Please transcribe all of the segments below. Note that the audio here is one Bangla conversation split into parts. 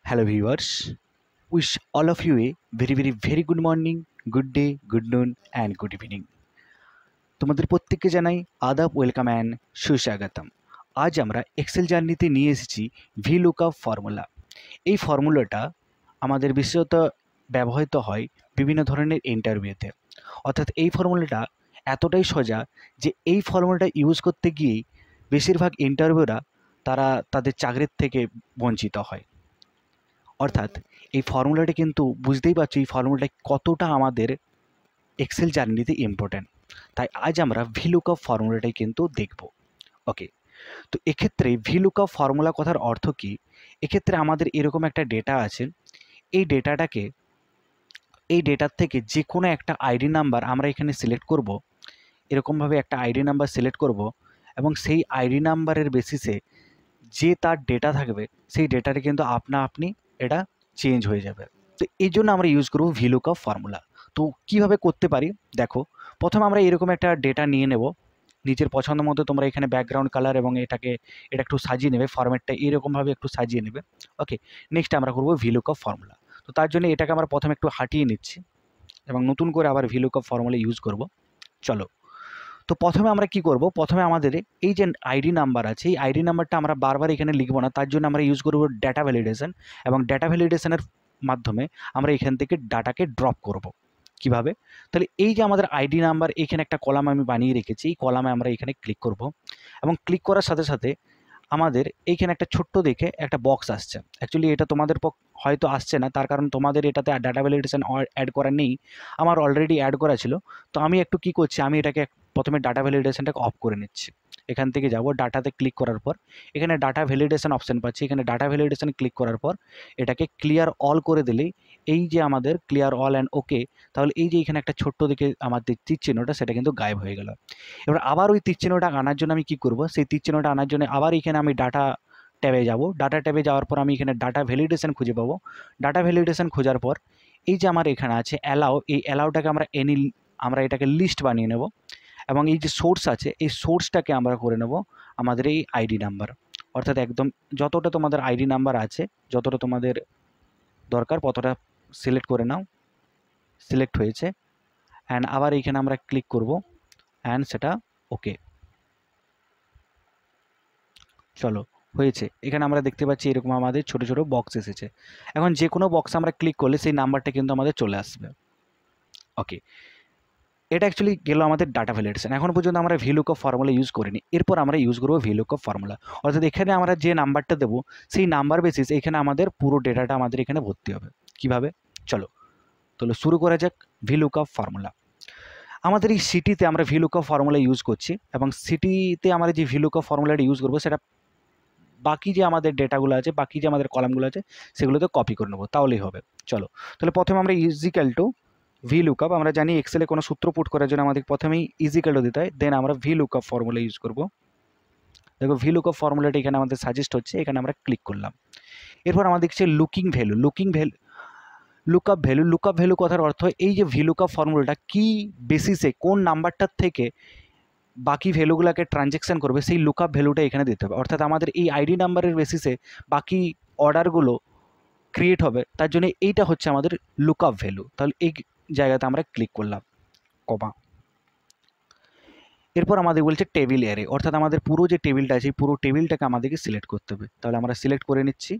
Hello viewers, wish all of you a very good morning, good day, good noon and good evening. তোমাদের প্রত্যেককে জানাই আদাব, ওয়েলকাম অ্যান্ড সুস্বাগতম। আজ আমরা এক্সেল জার্নিতে নিয়ে এসেছি ভিলুকআপ ফর্মুলা। এই ফর্মুলাটা আমাদের বিশেষত ব্যবহৃত হয় বিভিন্ন ধরনের ইন্টারভিউতে। অর্থাৎ এই ফর্মুলাটা এতটাই সোজা যে এই ফর্মুলাটা ইউজ করতে গিয়েই বেশিরভাগ ইন্টারভিউরা তারা তাদের চাকরির থেকে বঞ্চিত হয়। অর্থাৎ এই ফর্মুলাটা কিন্তু বুঝতেই পারছি এই ফর্মুলাটা কতটা আমাদের এক্সেল জার্নিতে ইম্পর্ট্যান্ট। তাই আজ আমরা ভিলুকআপ ফর্মুলাটাই কিন্তু দেখব। ওকে, তো এক্ষেত্রে ভিলুকআপ ফর্মুলা কথার অর্থ কি? এক্ষেত্রে আমাদের এরকম একটা ডেটা আছে, এই ডেটার থেকে যে কোনো একটা আইডি নাম্বার আমরা এখানে সিলেক্ট করব। এরকমভাবে একটা আইডি নাম্বার সিলেক্ট করব এবং সেই আইডি নাম্বারের বেসিসে যে তার ডেটা থাকবে সেই ডেটাটা কিন্তু আপনি এটা চেঞ্জ হয়ে যাবে। তো এই জন্য আমরা ইউজ করব ভিলুকআপ ফর্মুলা। তো কিভাবে করতে পারি দেখো, প্রথমে আমরা এরকম একটা ডেটা নিয়ে নেব, নিজের পছন্দ মতো তোমরা এখানে ব্যাকগ্রাউন্ড কালার এবং এটা একটু সাজিয়ে নেবে, ফরম্যাটটা এরকমভাবে একটু সাজিয়ে নেবে। ওকে, নেক্সট আমরা করব ভিলুকআপ ফর্মুলা। তো তার জন্য এটাকে আমরা প্রথমে একটু হাঁটিয়ে নিচ্ছি এবং নতুন করে আবার ভিলুকআপ ফর্মুলা ইউজ করব। চলো, তো প্রথমে আমরা কি করব, প্রথমে আমাদের এই যে আইডি নাম্বার আছে এই আইডি নাম্বারটা আমরা বারবার এখানে লিখব না, তার জন্য আমরা ইউজ করব ডাটা ভ্যালিডেশন এবং ডাটা ভ্যালিডেশনের মাধ্যমে আমরা এখান থেকে ডাটাকে ড্রপ করব। কিভাবে? তাহলে এই যে আমাদের আইডি নাম্বার এখানে একটা কলাম আমি বানিয়ে রেখেছি, এই কলামে আমরা এখানে ক্লিক করব এবং ক্লিক করার সাথে সাথে আমাদের এইখানে একটা ছোট্ট দেখে একটা বক্স আসছে। অ্যাকচুয়ালি এটা তোমাদের হয়তো আসছে না, তার কারণ তোমাদের এটাতে ডাটা ভ্যালিডেশন অ্যাড করা নেই, আমার অলরেডি অ্যাড করা ছিল। তো আমি একটু কি করছি, আমি এটাকে প্রথমে ডাটা ভ্যালিডেশনটাকে অফ করে নিচ্ছি। এখান থেকে যাব ডাটাতে ক্লিক করার পর এখানে ডাটা ভ্যালিডেশন অপশান পাচ্ছি, এখানে ডাটা ভ্যালিডেশন ক্লিক করার পর এটাকে ক্লিয়ার অল করে দিলেই এই যে আমাদের ক্লিয়ার অল অ্যান্ড ওকে, তাহলে এই যে এখানে একটা ছোট্ট দিকে আমাদের তীর চিহ্নটা সেটা কিন্তু গায়েব হয়ে গেল। এবার আবার ওই তীর চিহ্নটা আনার জন্য আমি কি করব, সেই তীর চিহ্নটা আনার জন্য আবার এখানে আমি ডাটা ট্যাবে যাব। ডাটা ট্যাবে যাওয়ার পর আমি এখানে ডাটা ভ্যালিডেশন খুঁজে পাবো। ডাটা ভ্যালিডেশন খোঁজার পর এই যে আমার এখানে আছে অ্যালাউ, এই অ্যালাউটাকে আমরা এটাকে লিস্ট বানিয়ে নেব এবং এই যে সোর্স আছে এই সোর্সটাকে আমরা করে নেব আমাদের এই আইডি নাম্বার। অর্থাৎ একদম যতটা তোমাদের আইডি নাম্বার আছে, যতটা তোমাদের দরকার ততটা সিলেক্ট করে নাও। সিলেক্ট হয়েছে অ্যান্ড আবার এইখানে আমরা ক্লিক করব অ্যান্ড সেটা ওকে। চলো, হয়েছে। এখানে আমরা দেখতে পাচ্ছি এরকম আমাদের ছোট ছোট বক্স এসেছে। এখন যে কোনো বক্স আমরা ক্লিক করলে সেই নাম্বারটা কিন্তু আমাদের চলে আসবে। ওকে, এটা অ্যাকচুয়ালি গেল আমাদের ডাটা ভ্যালিডেশন। এখন পর্যন্ত আমরা ভিলুকআপ ফর্মুলা ইউজ করিনি, এরপর আমরা ইউজ করবো ভিলুকআপ ফর্মুলা। অর্থাৎ এখানে আমরা যে নাম্বারটা দেবো সেই নাম্বার বেসিস এখানে আমাদের পুরো ডেটাটা আমাদের এখানে ভর্তি হবে। কিভাবে? চলো তাহলে শুরু করা যাক ভিলুকআপ ফর্মুলা। আমাদের এই সিটিতে আমরা ভিলুকআপ ফর্মুলা ইউজ করছি এবং সিটিতে আমরা যে ভিলুকআপ ফর্মুলাটা ইউজ করবো সেটা বাকি যে আমাদের ডেটাগুলো আছে, বাকি যে আমাদের কলামগুলো আছে সেগুলোতে কপি করে নেবো, তাহলেই হবে। চলো, তাহলে প্রথমে আমরা ইজিক্যাল টু ভিলুকআপ, আমরা জানি এক্সেলে কোনো সূত্র পুট করার জন্য আমাদের প্রথমেই ইজিক্যাল টু দিতে হয়, দেন আমরা ভিলুকআপ ফর্মুলা ইউজ করব। দেখো ভিলুকআপ ফর্মুলাটা এখানে আমাদের সাজেস্ট হচ্ছে, এখানে আমরা ক্লিক করলাম। এরপর আমাদের দেখছি লুকআপ ভ্যালু কথার অর্থ এই যে ভিলুকআপ ফর্মুলাটা কি বেসিসে কোন নাম্বারটার থেকে বাকি ভ্যালুগুলোকে ট্রানজ্যাকশন করবে সেই লুকআপ ভ্যালুটা এখানে দিতে হবে। অর্থাৎ আমাদের এই আইডি নাম্বারের বেসিসে বাকি অর্ডারগুলো ক্রিয়েট হবে, তার জন্য এইটা হচ্ছে আমাদের লুকআপ ভ্যালু। তাহলে এই জায়গাতে আমরা ক্লিক করলাম, কমা। এরপর আমাদের বলছে টেবিল অ্যারে, অর্থাৎ আমাদের পুরো যে টেবিলটা আছে পুরো টেবিলটাকে আমাদেরকে সিলেক্ট করতে হবে। তাহলে আমরা সিলেক্ট করে নিচ্ছি,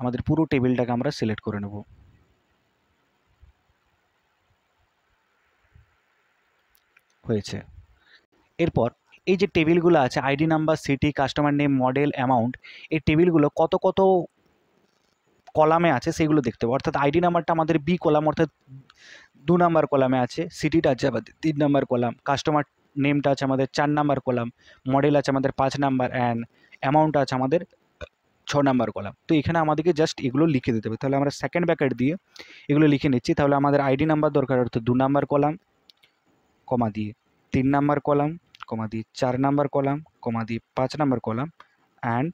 আমাদের পুরো টেবিলটাকে আমরা সিলেক্ট করে নেব। হয়েছে। এরপর এই যে টেবিলগুলো আছে ID number, city, customer name, model, amount, এই টেবিলগুলো কত কত কলামে আছে সেগুলো দেখতে হবে। অর্থাৎ আইডি নাম্বারটা আমাদের বি কলাম অর্থাৎ 2 নাম্বার কলামে আছে, সিটিটা আছে আমাদের 3 নাম্বার কলাম, কাস্টমার নেমটা আছে আমাদের 4 নাম্বার কলাম, মডেল আছে আমাদের 5 নাম্বার অ্যান্ড অ্যামাউন্ট আছে আমাদের 6 নাম্বার কলাম। তো এখানে আমাদেরকে জাস্ট এগুলো লিখে দিতে হবে। তাহলে আমরা সেকেন্ড ব্র্যাকেট দিয়ে এগুলো লিখে নিচ্ছি। তাহলে আমাদের আইডি নাম্বার দরকার অর্থাৎ 2 নাম্বার কলাম, কমা দিয়ে 3 নাম্বার কলাম, কমা দিয়ে 4 নাম্বার কলাম, কমা দিয়ে 5 number column and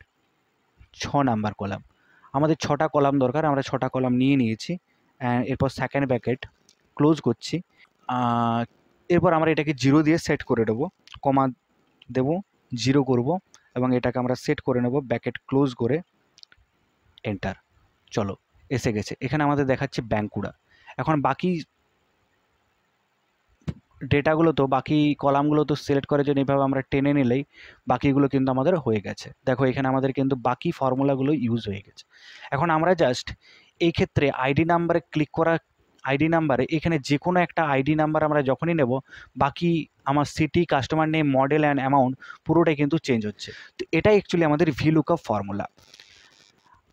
6 number column. আমাদের 6টা কলাম দরকার, আমরা 6টা কলাম নিয়ে নিয়েছি। এরপর সেকেন্ড ব্র্যাকেট ক্লোজ করছি। এরপর আমরা এটাকে 0 দিয়ে সেট করে দেবো, কমা দেব, 0 করব এবং এটাকে আমরা সেট করে নেব ব্র্যাকেট ক্লোজ করে এন্টার। চলো এসে গেছে, এখানে আমাদের দেখাচ্ছে বাঁকুড়া। এখন বাকি ডেটাগুলো তো বাকি কলামগুলো তো সিলেক্ট করার জন্য এইভাবে আমরা টেনে নিলেই বাকিগুলো কিন্তু আমাদের হয়ে গেছে। দেখো এখানে আমাদের কিন্তু বাকি ফর্মুলাগুলো ইউজ হয়ে গেছে। এখন আমরা জাস্ট এই ক্ষেত্রে আইডি নাম্বারে ক্লিক করা, আইডি নাম্বারে এখানে যে কোনো একটা আইডি নাম্বার আমরা যখনই নেব, বাকি আমার city, customer name, model and amount পুরোটাই কিন্তু চেঞ্জ হচ্ছে। তো এটাই অ্যাকচুয়ালি আমাদের ভিলুকআপ ফর্মুলা।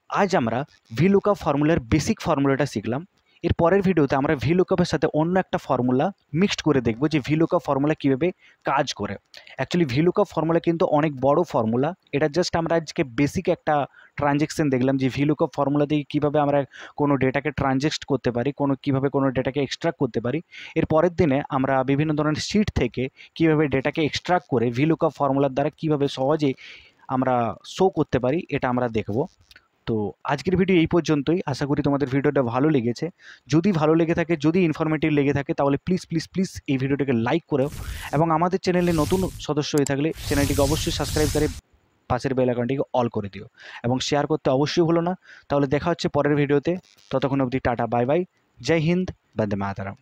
আজ আমরা ভিলুকআপ ফর্মুলার বেসিক ফর্মুলাটা শিখলাম। এর পরের ভিডিওতে আমরা ভিলুকআপের সাথে অন্য একটা ফর্মুলা মিক্সড করে দেখব যে ভিলুকআপ ফর্মুলা কীভাবে কাজ করে। অ্যাকচুয়ালি ভিলুকআপ ফর্মুলা কিন্তু অনেক বড় ফর্মুলা, এটা জাস্ট আমরা আজকে বেসিক একটা ট্রানজ্যাকশন দেখলাম যে ভিলুকআপ ফর্মুলা দিয়ে কীভাবে আমরা কোনো ডেটাকে ট্রানজ্যাক্ট করতে পারি, কীভাবে কোনো ডেটাকে এক্সট্রাক্ট করতে পারি। এর পরের দিনে আমরা বিভিন্ন ধরনের শিট থেকে কীভাবে ডেটাকে এক্সট্রাক্ট করে ভিলুকআপ ফর্মুলার দ্বারা কীভাবে সহজে আমরা শো করতে পারি এটা আমরা দেখব। তো আজকের ভিডিও এই পর্যন্তই। আশা করি তোমাদের ভিডিওটা ভালো লেগেছে। যদি ভালো লেগে থাকে, যদি ইনফরমেটিভ লেগে থাকে, তাহলে প্লিজ প্লিজ প্লিজ এই ভিডিওটাকে লাইক করো এবং আমাদের চ্যানেলে নতুন সদস্য হয়ে থাকলে চ্যানেলটিকে অবশ্যই সাবস্ক্রাইব করে পাশের বেল আইকনটিকে অল করে দিও এবং শেয়ার করতে অবশ্যই ভুলো না। তাহলে দেখা হচ্ছে পরের ভিডিওতে। ততক্ষণ অবধি টাটা, বাই বাই, জয় হিন্দ, বন্দে মাতরম।